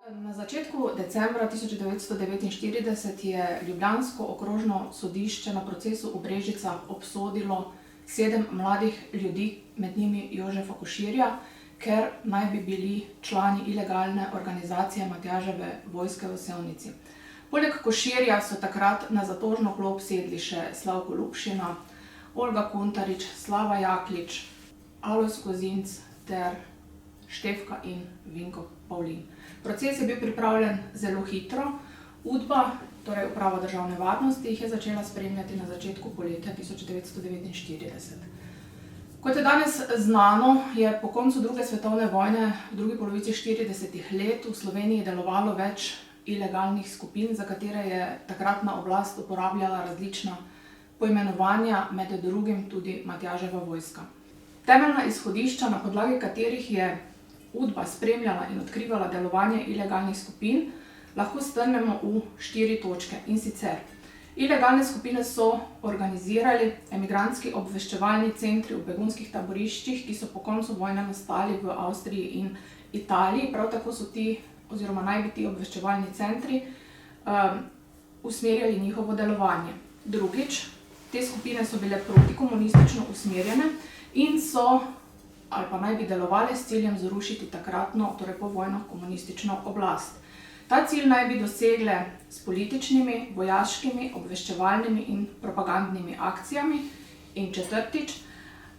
Na začetku decembra 1949 je ljubljansko okrožno sodišče na procesu v Brežicah obsodilo 7 mladih ljudi, med njimi Jožefa Koširja, ker naj bi bili člani ilegalne organizacije Matjaževe vojske v Sevnici. Poleg Koširja so takrat na zatožno klop sedli še Slavko Lupšina, Olga Kuntarič, Slava Jaklič, Alojz Kozinc ter Štefka in Vinko Pavlin. Proces je bil pripravljen zelo hitro. Udba, torej Uprava državne varnosti, jih je začela spremljati na začetku poletja 1949. Kot je danes znano, je po koncu druge svetovne vojne v drugi polovici 40. let v Sloveniji delovalo več ilegalnih skupin, za katere je takratna oblast uporabljala različna poimenovanja, med drugim tudi Matjaževa vojska. Temeljna izhodišča, na podlagi katerih je Udba spremljala in odkrivala delovanje ilegalnih skupin, lahko strnemo v 4 točke. In sicer, ilegalne skupine so organizirali emigrantski obveščevalni centri v begunskih taboriščih, ki so po koncu vojne nastali v Avstriji in Italiji. Prav tako so ti, oziroma naj bi ti obveščevalni centri usmerjali njihovo delovanje. Drugič, te skupine so bile protikomunistično usmerjene in so ali pa naj bi delovali s ciljem zrušiti takratno, torej povojno komunistično oblast. Ta cilj naj bi dosegle s političnimi, vojaškimi, obveščevalnimi in propagandnimi akcijami. In četrtič,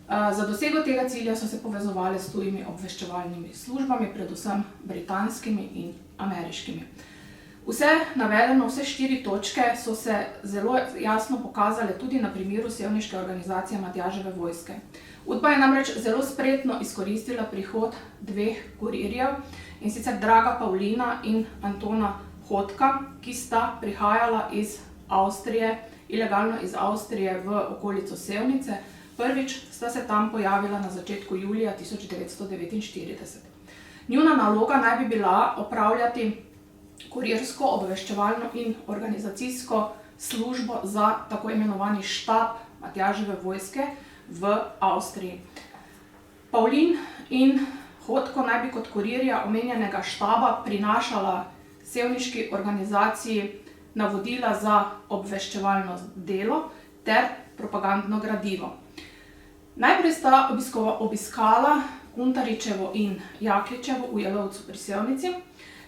za dosego tega cilja so se povezovali s tujimi obveščevalnimi službami, predvsem britanskimi in ameriškimi. Vse navedeno, vse 4 točke so se zelo jasno pokazale tudi na primeru sevniške organizacije Matjaževe vojske. Udba je namreč zelo spretno izkoristila prihod 2 kurirjev, in sicer Draga Pavlina in Antona Hodka, ki sta prihajala iz Avstrije, ilegalno iz Avstrije v okolico Sevnice. Prvič sta se tam pojavila na začetku julija 1949. Njuna naloga naj bi bila opravljati kurirsko, obveščevalno in organizacijsko službo za tako imenovani štab Matjaževe vojske v Avstriji. Pavlin in Hodko naj bi kot kurirja omenjenega štaba prinašala sevniški organizaciji navodila za obveščevalno delo ter propagandno gradivo. Najprej sta obiskala Kuntaričevo in Jakličevo v Jelovcu pri Sevnici,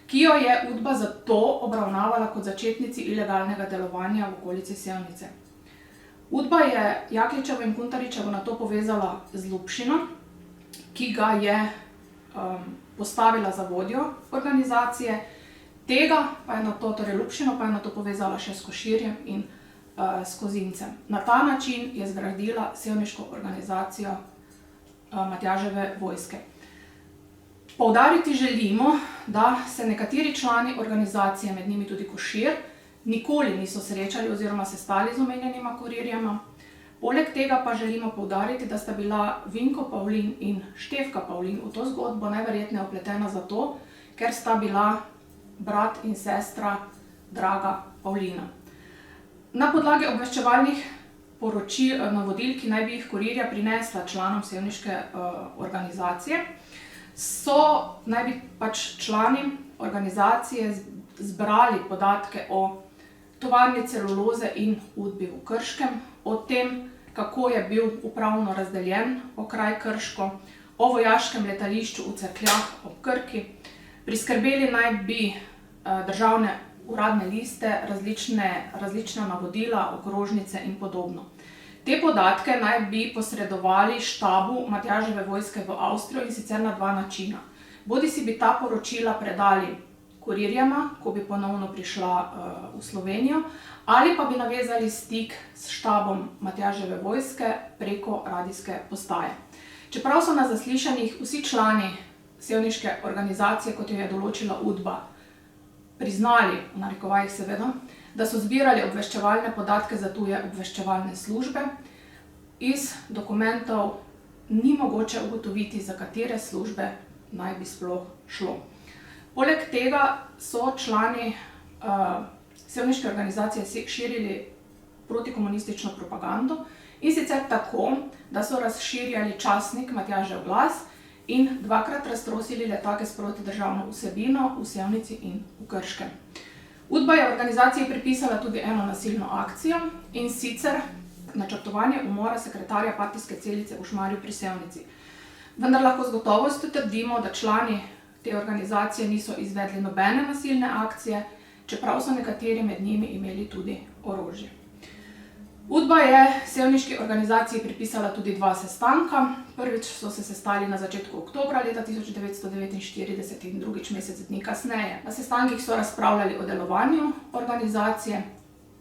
ki jo je Udba zato obravnavala kot začetnici ilegalnega delovanja v okolici Sevnice. Udba je Jakličevo in Kuntaričevo nato povezala z Lupšinom, ki ga je postavila za vodjo organizacije. Tega pa je nato, torej Lupšino pa je nato povezala še s Koširjem in s Kozincem. Na ta način je zgradila sevniško organizacijo Matjaževe vojske. Poudariti želimo, da se nekateri člani organizacije, med njimi tudi Košir, nikoli niso srečali oziroma sestali z omenjenima kurirjema. Poleg tega pa želimo poudariti, da sta bila Vinko Pavlin in Štefka Pavlin v to zgodbo najverjetneje vpletena zato, ker sta bila brat in sestra Draga Pavlina. Na podlagi obveščevalnih navodil, ki naj bi jih kurirja prinesla članom sevniške organizacije, naj bi člani organizacije zbrali podatke o tovarni celuloze in Udbi v Krškem, o tem, kako je bil upravno razdeljen okraj Krško, o vojaškem letališču v Cerkljah ob Krki. Priskrbeli naj bi državne uradne liste, različna navodila, okrožnice in podobno. Te podatke naj bi posredovali štabu Matjaževe vojske v Avstrijo, in sicer na 2 načina. Bodisi bi ta poročila predali kurirjema, ko bi ponovno prišla v Slovenijo, ali pa bi navezali stik s štabom Matjaževe vojske preko radijske postaje. Čeprav so na zaslišanjih vsi člani sevniške organizacije, kot jo je določila Udba, priznali, v narekovajih seveda, da so zbirali obveščevalne podatke za tuje obveščevalne službe, iz dokumentov ni mogoče ugotoviti, za katere službe naj bi sploh šlo. Poleg tega so člani sevniške organizacije širili protikomunistično propagando, in sicer tako, da so razširjali časnik Matjažev glas in dvakrat raztrosili letake s protidržavno vsebino v Sevnici in v Krškem. Udba je organizaciji pripisala tudi eno nasilno akcijo, in sicer načrtovanje umora sekretarja partijske celice v Šmarju pri Sevnici. Vendar lahko z gotovostjo trdimo, da člani te organizacije niso izvedli nobene nasilne akcije, čeprav so nekateri med njimi imeli tudi orožje. Udba je sevniški organizaciji pripisala tudi 2 sestanka. Prvič so se sestali na začetku oktobra leta 1949 in drugič mesec dni kasneje. Na sestankih so razpravljali o delovanju organizacije,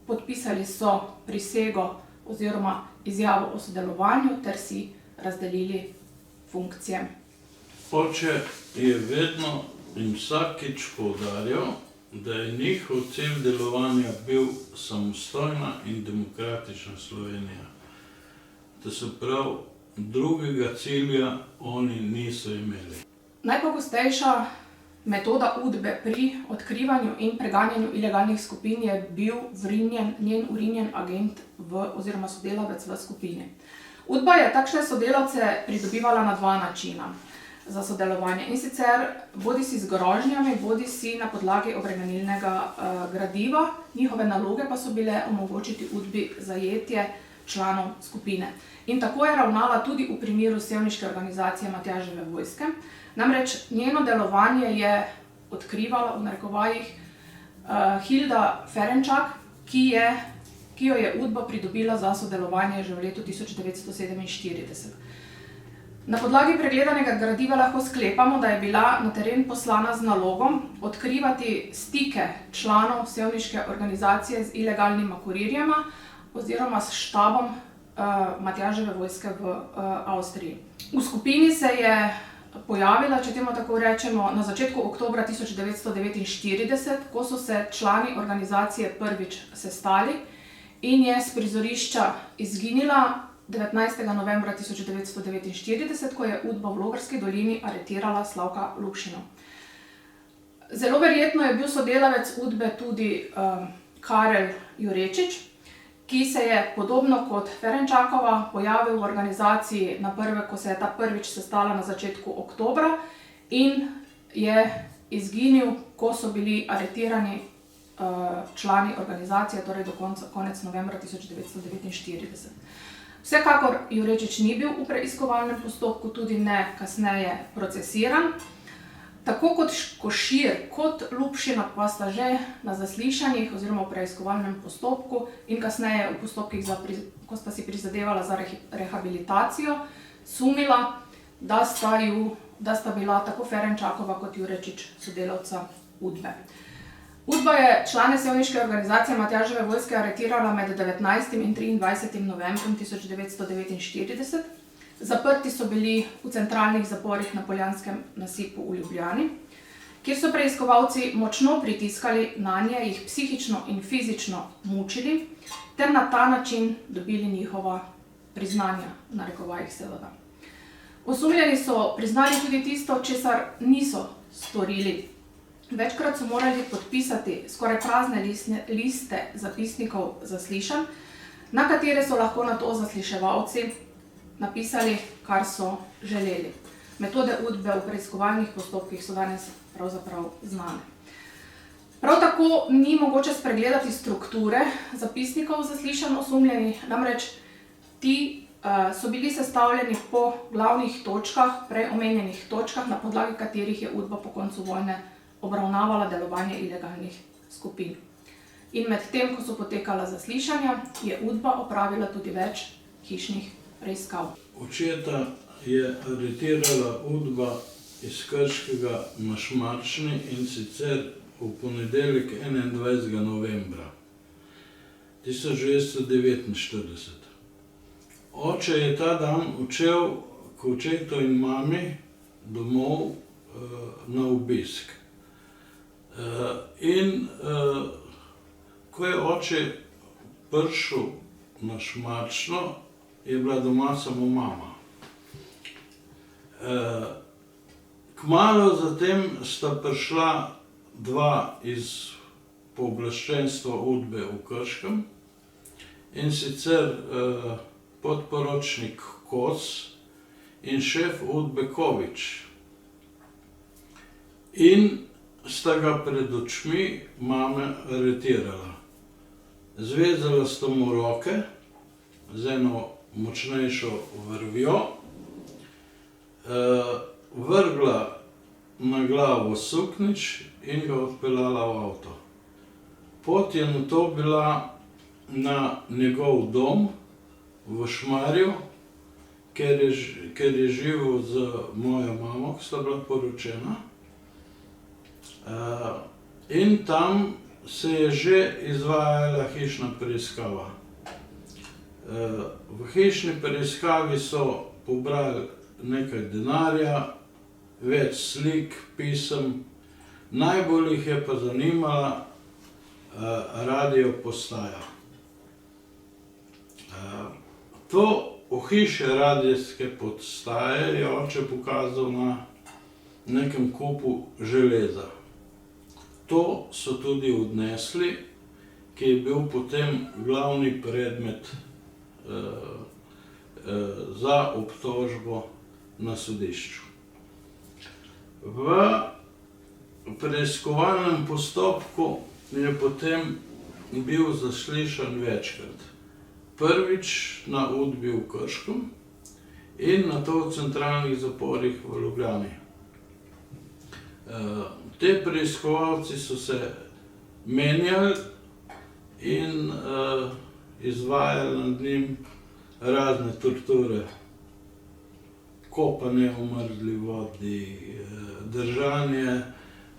podpisali so prisego oziroma izjavo o sodelovanju ter si razdelili funkcije. Oče je vedno in vsakič poudarjal, da je njihov cilj delovanja bil samostojna in demokratična Slovenija. Da se prav drugega cilja oni niso imeli. Najpogostejša metoda Udbe pri odkrivanju in preganjanju ilegalnih skupin je bil njen vrinjen agent oziroma sodelavec v skupini. Udba je takšne sodelavce pridobivala na 2 načina za sodelovanje, in sicer bodisi z grožnjami, bodisi na podlagi obremenilnega gradiva. Njihove naloge pa so bile omogočiti Udbi zajetje članov skupine. In tako je ravnala tudi v primeru sevniške organizacije Matjaževe vojske. Namreč njeno delovanje je odkrivala v narekovajih Hilda Ferenčak, ki jo je Udba pridobila za sodelovanje že v letu 1947. Na podlagi pregledanega gradiva lahko sklepamo, da je bila na teren poslana z nalogom odkrivati stike članov sevniške organizacije z ilegalnima kurirjema oziroma s štabom Matjaževe vojske v Avstriji. V skupini se je pojavila, če temu tako rečemo, na začetku oktobra 1949, ko so se člani organizacije prvič sestali in je s prizorišča izginila 19. novembra 1949, ko je Udba v Logarski dolini aretirala Slavka Lukšino. Zelo verjetno je bil sodelavec Udbe tudi Karel Jurečič, ki se je podobno kot Ferenčakova pojavil v organizaciji ko se je ta prvič sestala na začetku oktobra, in je izginil, ko so bili aretirani člani organizacije, torej do konec novembra 1949. Vsekakor Jurečič ni bil v preiskovalnem postopku, tudi ne kasneje procesiran. Tako kot Košir kot Lukšina pa sta že na zaslišanjih oziroma v preiskovalnem postopku in kasneje v postopkih, ko sta si prizadevala za rehabilitacijo, sumila, da sta bila tako Ferenčakova kot Jurečič sodelavca Udbe. Udba je člane sevniške organizacije Matjaževe vojske aretirala med 19. in 23. novembrom 1949. Zaprti so bili v centralnih zaporih na Poljanskem nasipu v Ljubljani, kjer so preiskovalci močno pritiskali nanje, jih psihično in fizično mučili ter na ta način dobili njihova priznanja, v narekovajih seveda. Osumljeni so priznali tudi tisto, česar niso storili. Večkrat so morali podpisati skoraj prazne liste zapisnikov zaslišanj, na katere so lahko nato zasliševalci napisali, kar so želeli. Metode Udbe v preiskovalnih postopkih so danes pravzaprav znane. Prav tako ni mogoče spregledati strukture zapisnikov zaslišanj osumljenih, namreč ti so bili sestavljeni po glavnih točkah, prej omenjenih točkah, na podlagi katerih je Udba po koncu vojne obravnavala delovanje ilegalnih skupin. In med tem, ko so potekala zaslišanja, je Udba opravila tudi več hišnih preiskav. Očeta je aretirala Udba iz Krškega na Šmarčni, in sicer v ponedeljek 21. novembra 1949. Oče je ta dan odšel k očetu in mami domov na obisk. In ko je oče prišel na Šmarčno, je bila doma samo mama. Kmalu zatem sta prišla 2 iz pooblaščenstva Udbe v Krškem, in sicer podporočnik Kos in šef Udbe Kovič. In sta ga pred očmi mame aretirala. Zvezala sta mu roke z eno močnejšo vrvjo, vrgla na glavo suknjič in ga odpeljala v avto. Pot je nato bila na njegov dom v Šmarju, ker je živel z mojo mamo, ki sta bila poročena. In tam se je že izvajala hišna preiskava. V hišni preiskavi so pobrali nekaj denarja, več slik, pisem, najbolj jih je pa zanimala radio postaja. To ohišje radijske postaje je oče pokazal na nekem kupu železa. To so tudi odnesli, ki je bil potem glavni predmet za obtožbo na sodišču. V preiskovalnem postopku je potem bil zaslišan večkrat. Prvič na Udbi v Krškem in nato v centralnih zaporih v Ljubljani. Te preiskovalci so se menjali in izvajali nad njim razne torture. Kopanje v mrzli vodi, držanje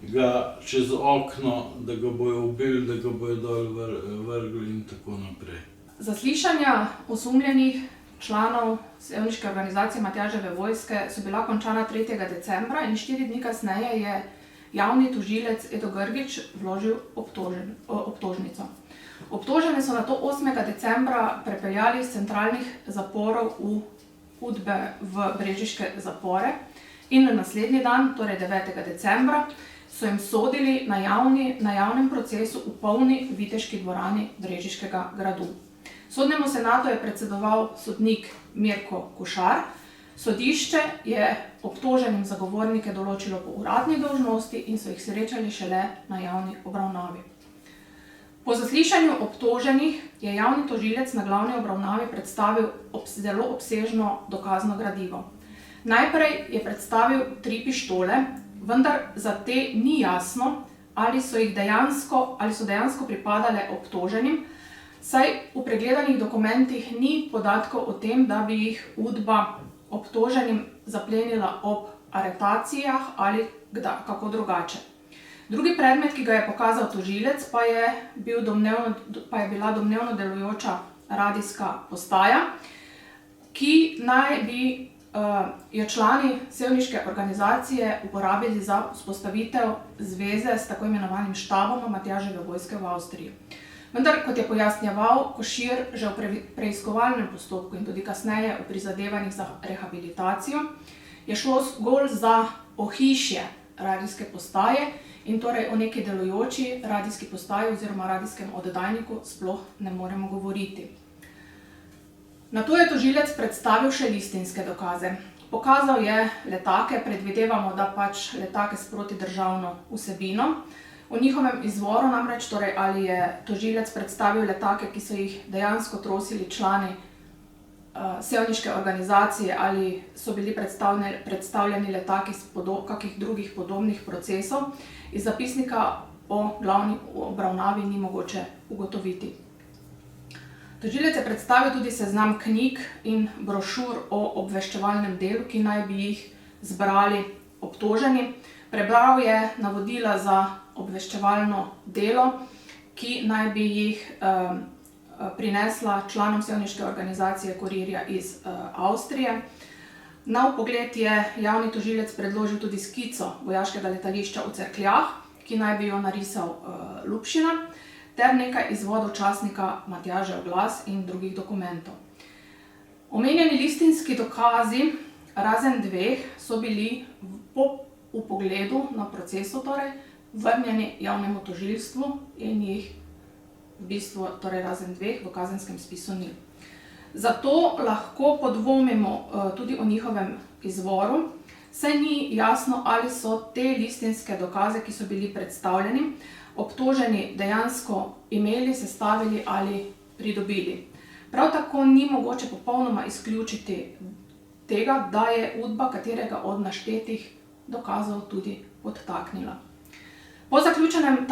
ga čez okno, da ga bojo ubili, da ga bojo dol vrgli in tako naprej. Zaslišanja osumljenih članov sevniške organizacije Matjaževe vojske so bila končana 3. decembra in 4 dni kasneje je javni tožilec Edo Grgić vložil obtožnico. Obtožene so nato 8. decembra prepeljali iz centralnih zaporov v Udbe v brežiške zapore in na naslednji dan, torej 9. decembra, so jim sodili na javnem procesu v polni viteški dvorani Brežiškega gradu. Sodnemu senatu je predsedoval sodnik Mirko Košar. Sodišče je obtoženim zagovornike določilo po uradni dolžnosti in so jih srečali šele na javni obravnavi. Po zaslišanju obtoženih je javni tožilec na glavni obravnavi predstavil zelo obsežno dokazno gradivo. Najprej je predstavil 3 pištole, vendar za te ni jasno, ali so dejansko pripadale obtoženim, saj v pregledanih dokumentih ni podatkov o tem, da bi jih Udba obtoženim zaplenila ob aretacijah ali kako drugače. Drugi predmet, ki ga je pokazal tožilec, pa je bila domnevno delujoča radijska postaja, ki naj bi jo člani sevniške organizacije uporabili za vzpostavitev zveze s tako imenovanim štabom Matjaževe vojske v Avstriji. Vendar, kot je pojasnjeval Košir že v preiskovalnem postopku in tudi kasneje v prizadevanjih za rehabilitacijo, je šlo zgolj za ohišje radijske postaje in torej o neki delujoči radijski postaji oziroma radijskem oddajniku sploh ne moremo govoriti. Nato je tožilec predstavil še listinske dokaze. Pokazal je letake, predvidevamo, da pač letake s protidržavno vsebino. O njihovem izvoru namreč, torej ali je tožilec predstavil letake, ki so jih dejansko trosili člani sevniške organizacije, ali so bili predstavljeni letaki iz kakih drugih podobnih procesov, iz zapisnika o glavni obravnavi ni mogoče ugotoviti. Tožilec je predstavil tudi seznam knjig in brošur o obveščevalnem delu, ki naj bi jih zbrali obtoženi. Prebral je navodila za obveščevalno delo, ki naj bi jih prinesla članom sevniške organizacije Kurirja iz Avstrije. Na vpogled je javni tožilec predložil tudi skico vojaškega letališča v Cerkljah, ki naj bi jo narisal Lupšina, ter nekaj izvodov časnika Matjažev glas in drugih dokumentov. Omenjeni listinski dokazi, razen 2, so bili po vpogledu na procesu vrnjeni javnemu tožilstvu in jih v bistvu, torej razen 2, v kazenskem spisu ni. Zato lahko podvomimo tudi o njihovem izvoru, saj ni jasno, ali so te listinske dokaze, ki so bili predstavljeni, obtoženi dejansko imeli, sestavili ali pridobili. Prav tako ni mogoče popolnoma izključiti tega, da je Udba katerega od naštetih dokazov tudi podtaknila. Po zaključenem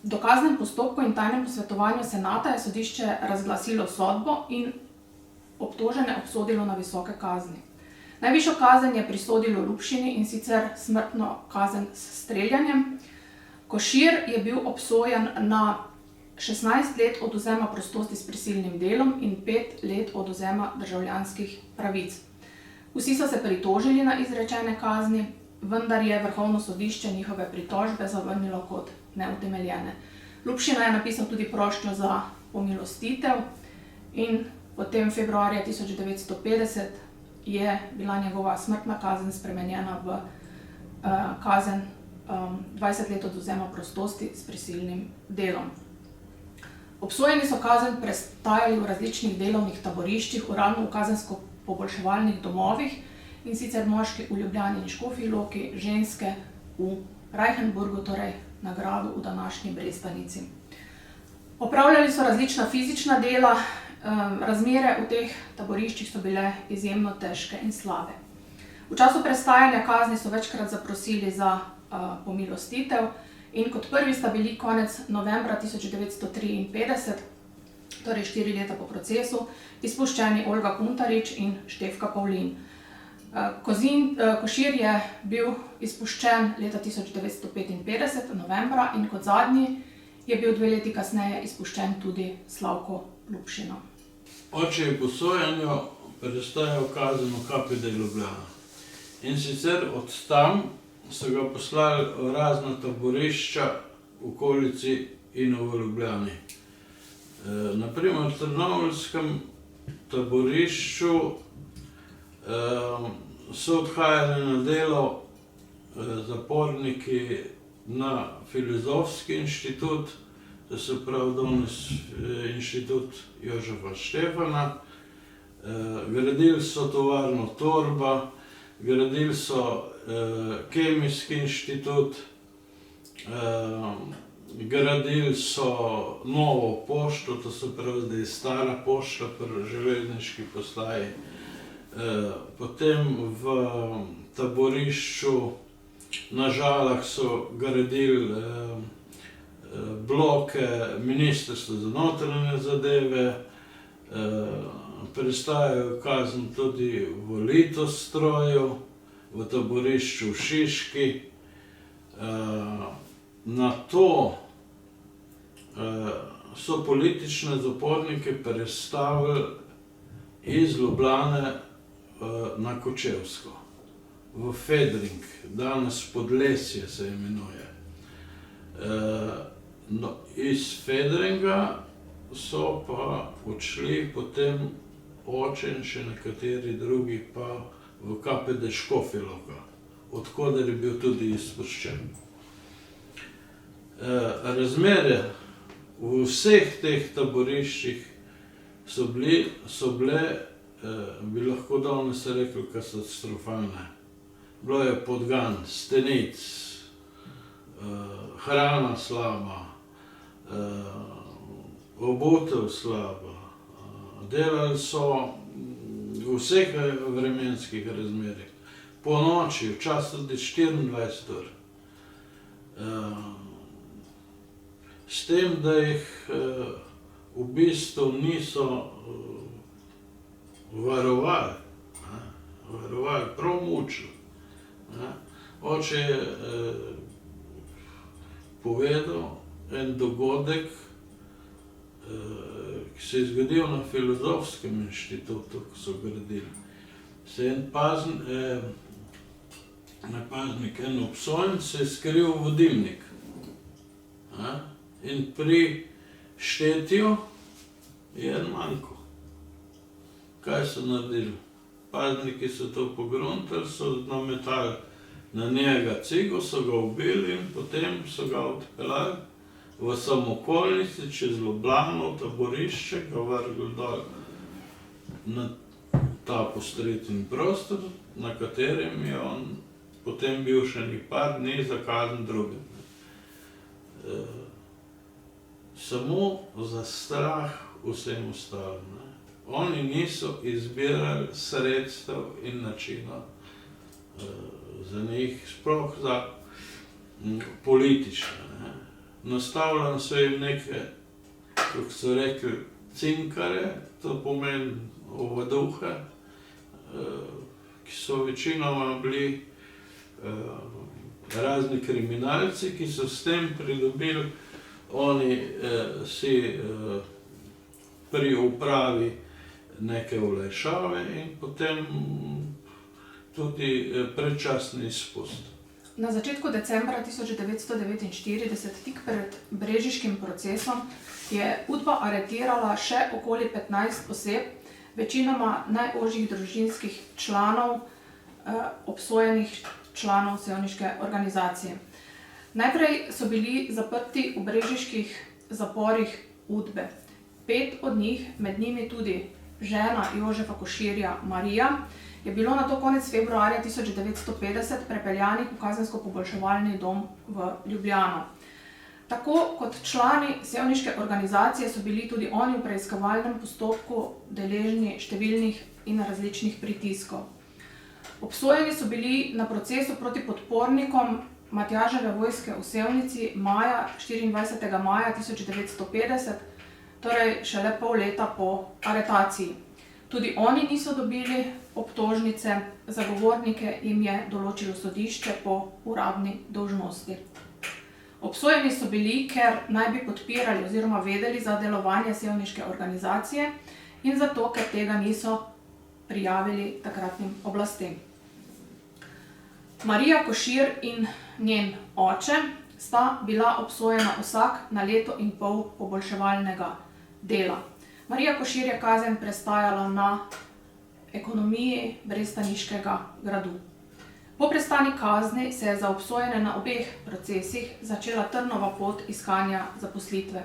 dokaznem postopku in tajnem posvetovanju senata je sodišče razglasilo sodbo in obtožene obsodilo na visoke kazni. Najvišjo kazen je prisodilo Lupšini, in sicer smrtno kazen s streljanjem. Košir je bil obsojen na 16 let odvzema prostosti s prisilnim delom in 5 let odvzema državljanskih pravic. Vsi so se pritožili na izrečene kazni, vendar je Vrhovno sodišče njihove pritožbe zavrnilo kot neutemeljene. Lupšina je napisal tudi prošnjo za pomilostitev in potem februarja 1950 je bila njegova smrtna kazen spremenjena v kazen 20 let odvzema prostosti s prisilnim delom. Obsojeni so kazen prestajali v različnih delovnih taboriščih, uradno v kazensko-poboljševalnih domovih, in sicer moški v Ljubljani in Škofji Loki, ženske v Reichenburgu, torej na Gradu v današnji Brestanici. Opravljali so različna fizična dela, razmere v teh taboriščih so bile izjemno težke in slabe. V času prestajanja kazni so večkrat zaprosili za pomilostitev in kot prvi sta bili konec novembra 1953, torej 4 leta po procesu, izpuščeni Olga Kuntarič in Štefka Pavlin. Košir je bil izpuščen leta 1955 novembra in kot zadnji je bil 2 leti kasneje izpuščen tudi Slavko Lupšina. Oče je po sojenju prestajal kazen v KPD Ljubljana. In sicer od tam so ga poslali v razna taborišča v okolici in v Ljubljani. Naprimer, v Trnoveljskem taborišču so odhajali na delo zaporniki na Filozofski inštitut, to se pravi danes inštitut Jožefa Štefana. Gradili so tovarno Torba, gradili so Kemijski inštitut, gradili so novo pošto, to se pravi, da je stara pošta pri železniški postaji. Potem v taborišču na Žalah so gradili bloke Ministrstva za notranje zadeve, prestajajo kazen tudi v Litostroju, v taborišču v Šiški. Nato so politične zapornike prestavili iz Ljubljane na Kočevsko, v Fedring, danes Podlesje se imenuje. Iz Fedringa so pa odšli potem oče in še nekateri drugi pa v KPD Škofja Loka, odkoder je bil tudi izpuščen. Razmere v vseh teh taboriščih so bile, bi lahko danes rekel, katastrofalne. Bilo je podgan, stenic, hrana slaba, obutev slaba. Delali so v vseh vremenskih razmerah, po noči, včasih tudi 24 ur. S tem, da jih v bistvu niso varovali, prav mučili. Oče je povedal en dogodek, ki se je zgodil na Filozofskem inštitutu, ko so gradili. Se en paznik, en obsojenec se je skril v vodilnik. In pri štetju je en manjko. Kaj so naredili? Pazniki so to pogruntali, so nametali na njega cigo, so ga ubili in potem so ga odpeljali v samokolnici čez Ljubljano, taborišče, ga vrgli dol na ta posredni prostor, na katerem je on potem bil še par dni za kazen drugim. Samo za strah vsem ostalim. Oni niso izbirali sredstev in načinov za njih, sploh za politične. Nastavljali so jim neke, kako so rekli, cinkare, to pomeni ovaduhe, ki so večinoma bili razni kriminalci, ki so s tem pridobili oni si pri upravi neke olajšave in potem tudi predčasni izpust. Na začetku decembra 1949, tik pred brežiškim procesom, je Udba aretirala še okoli 15 oseb, večinoma najožjih družinskih članov obsojenih članov sevniške organizacije. Najprej so bili zaprti v brežiških zaporih Udbe. 5 od njih, med njimi tudi žena Jožefa Koširja Marija, je bilo nato konec februarja 1950 prepeljanih v kazensko-poboljševalni dom v Ljubljano. Tako kot člani sevniške organizacije so bili tudi oni v preiskovalnem postopku deležni številnih in različnih pritiskov. Obsojeni so bili na procesu proti podpornikom Matjaževe vojske v Sevnici 24. maja 1950, torej šele pol leta po aretaciji. Tudi oni niso dobili obtožnice, zagovornike jim je določilo sodišče po uradni dolžnosti. Obsojeni so bili, ker naj bi podpirali oziroma vedeli za delovanje sevniške organizacije in zato, ker tega niso prijavili takratnim oblastem. Marija Košir in njen oče sta bila obsojena vsak na 1,5 leta poboljševalnega dela. Marija Košir je kazen prestajala na ekonomiji Brestaniškega gradu. Po prestani kazni se je za obsojene na obeh procesih začela trnova pot iskanja zaposlitve.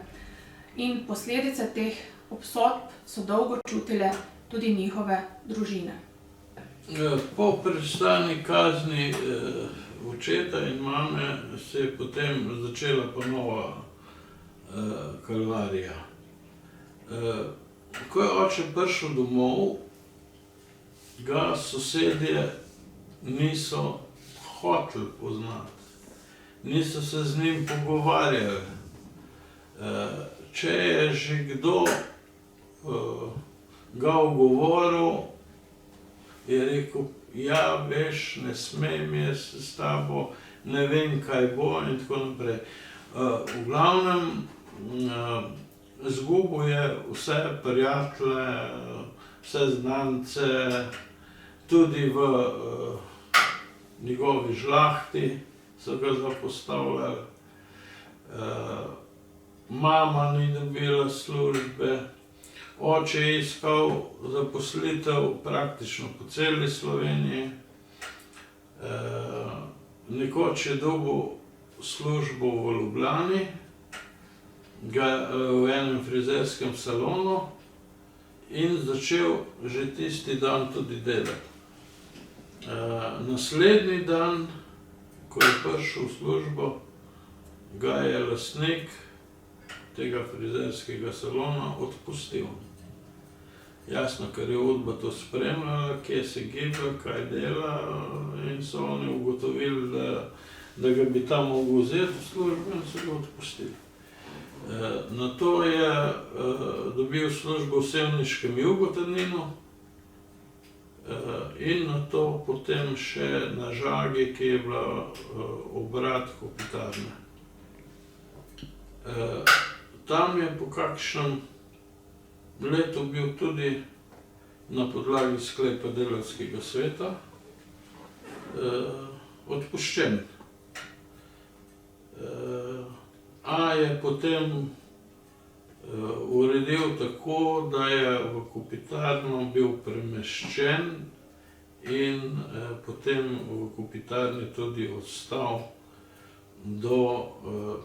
In posledice teh obsodb so dolgo čutile tudi njihove družine. Po prestani kazni očeta in mame se je potem začela ponova kalvarija. Ko je oče prišel domov, ga sosedje niso hoteli poznati. Niso se z njim pogovarjali. Če je že kdo ga ogovoril, je rekel, ja, veš, ne smem jaz s tabo, ne vem, kaj bo in tako naprej. V glavnem, izgubil je vse prijatelje, vse znance, tudi v njegovi žlahti so ga zapostavljali. Mama ni dobila službe, oče je iskal zaposlitev praktično po celi Sloveniji. Nekoč je dobil službo v Ljubljani, v enem frizerskem salonu in začel že tisti dan tudi delati. Naslednji dan, ko je prišel v službo, ga je lastnik tega frizerskega salona odpustil. Jasno, ker je Udba to spremljala, kje se giba, kaj dela, in so oni ugotovili, da ga bi tam mogel vzeti v službo in so ga odpustili. Nato je dobil službo v sevniškem Jugotoninu in nato potem še na Žagi, ki je bila obrat Kopitarne. Tam je po kakšnem letu bil tudi na podlagi sklepa delavskega sveta odpuščen. A je potem uredil tako, da je v Kopitarno bil premeščen in potem v Kopitarni tudi ostal do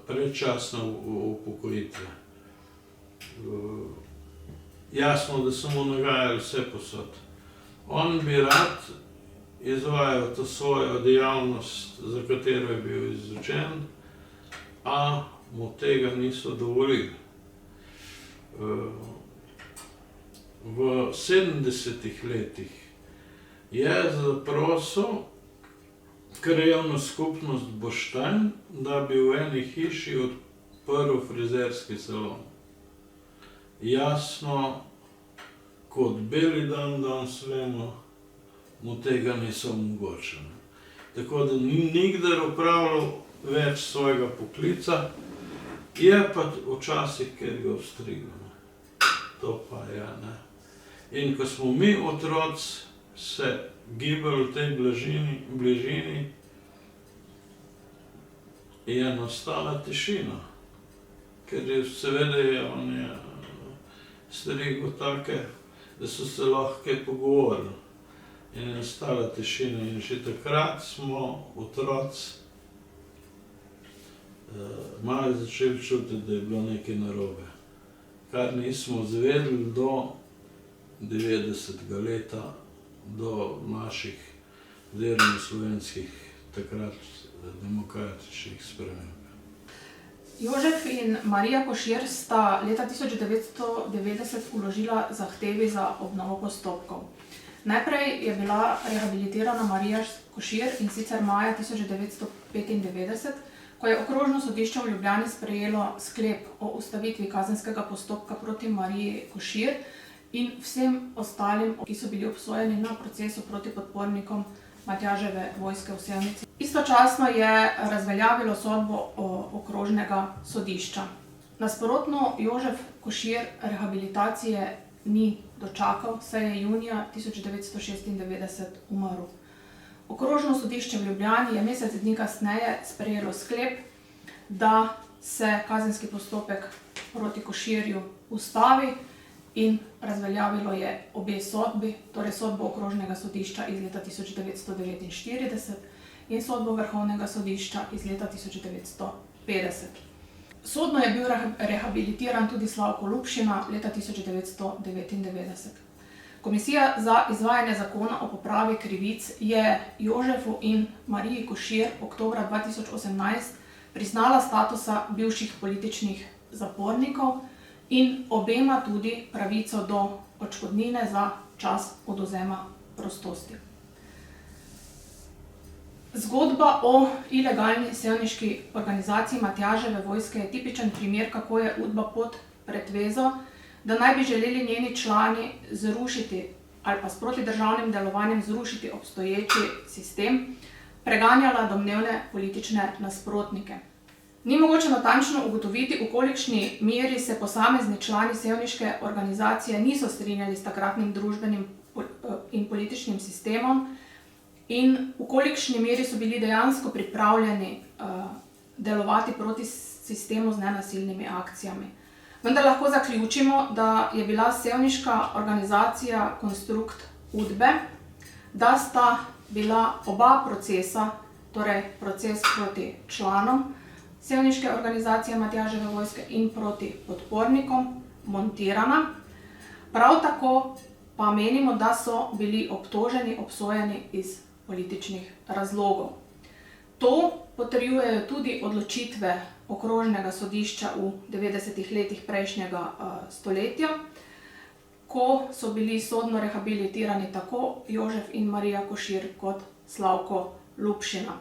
predčasne upokojitve. jasno, da so mu nagajali vse posod. On bi rad izvajal to svojo dejavnost, za katero je bil izučen, a mu tega niso dovolili. V 70-ih letih je zaprosil krajevno skupnost Boštanj, da bi v eni hiši odprl frizerski salon. Jasno, kot beli dan danes vemo, mu tega niso omogočili. Tako da ni nikdar opravljal več svojega poklica, je pa včasih kjer ga ostrigel. To pa je, ne. In ko smo mi otroci se gibali v tej bližini, je nastala tišina. Ker je seveda on je strigel take, da so se lahko kaj pogovorili. In je nastala tišina in že takrat smo otroci malo začeli čutiti, da je bilo nekaj narobe. Kar nismo izvedeli do 90. leta, do naših oziroma slovenskih takrat demokratičnih sprememb. Jožef in Marija Košir sta leta 1990 vložila zahtevi za obnovo postopkov. Najprej je bila rehabilitirana Marija Košir, in sicer maja 1995, ko je Okrožno sodišče v Ljubljani sprejelo sklep o ustavitvi kazenskega postopka proti Mariji Košir in vsem ostalim, ki so bili obsojeni na procesu proti podpornikom Matjaževe vojske v Sevnici. Istočasno je razveljavilo sodbo Okrožnega sodišča. Nasprotno, Jožef Košir rehabilitacije ni dočakal, saj je junija 1996 umrl. Okrožno sodišče v Ljubljani je mesec dni kasneje sprejelo sklep, da se kazenski postopek proti Koširju ustavi in razveljavilo je obe sodbi, torej sodbo Okrožnega sodišča iz leta 1949 in sodbo Vrhovnega sodišča iz leta 1950. Sodno je bil rehabilitiran tudi Slavko Lupšina leta 1999. Komisija za izvajanje zakona o popravi krivic je Jožefu in Mariji Košir oktobra 2018 priznala statusa bivših političnih zapornikov in obema tudi pravico do odškodnine za čas odvzema prostosti. Zgodba o ilegalni sevniški organizaciji Matjaževe vojske je tipičen primer, kako je Udba pod pretvezo, da naj bi želeli njeni člani zrušiti ali pa s protidržavnim delovanjem zrušiti obstoječi sistem, preganjala domnevne politične nasprotnike. Ni mogoče natančno ugotoviti, v kolikšni meri se posamezni člani sevniške organizacije niso strinjali s takratnim družbenim in političnim sistemom in v kolikšni meri so bili dejansko pripravljeni delovati proti sistemu z nenasilnimi akcijami. Vendar lahko zaključimo, da je bila sevniška organizacija konstrukt Udbe, da sta bila oba procesa, torej proces proti članom sevniške organizacije Matjaževe vojske in proti podpornikom, montirana. Prav tako pa menimo, da so bili obtoženi, obsojeni iz političnih razlogov. To potrjujejo tudi odločitve Okrožnega sodišča v 90. letih prejšnjega stoletja, ko so bili sodno rehabilitirani tako Jožef in Marija Košir kot Slavko Lupšina.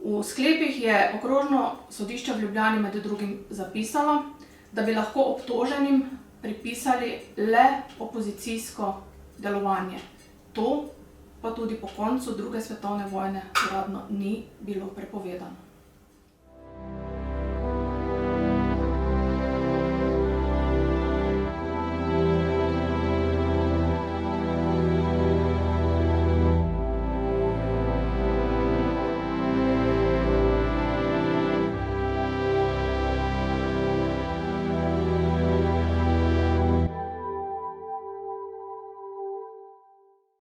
V sklepih je Okrožno sodišče v Ljubljani med drugim zapisalo, da bi lahko obtoženim pripisali le opozicijsko delovanje. To pa tudi po koncu druge svetovne vojne uradno ni bilo prepovedano.